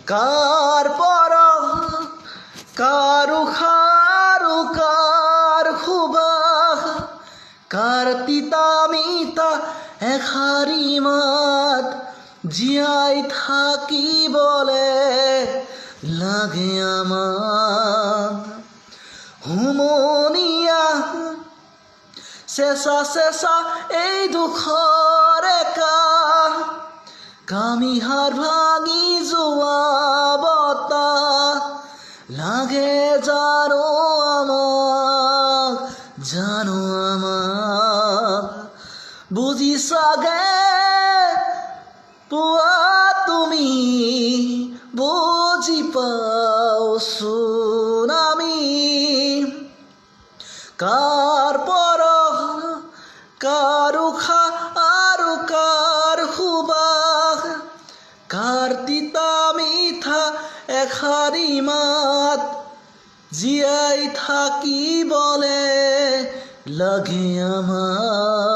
কাৰ পৰশ কাৰ উশাৰু কাৰ সুবাস কাৰ তিতা মিঠা এষাৰি মাত জীয়াই থাকিবলে লাগে আমাক হুমনিয়া চেঁচা চেঁচা এই দুখৰ একাহ কামিহাৰ ভাঙি যোৱা বতাহ লাগে জানো আমাক বুজি চাগে পোৱা তুমি বুজি পাওঁচোন আমি কাৰ পৰশ কাৰ উশাহ আৰু কাৰ সুবাস কাৰ তিতা মিঠা এষাৰি মাত জীয়াই থাকিবলে লাগে আমাক।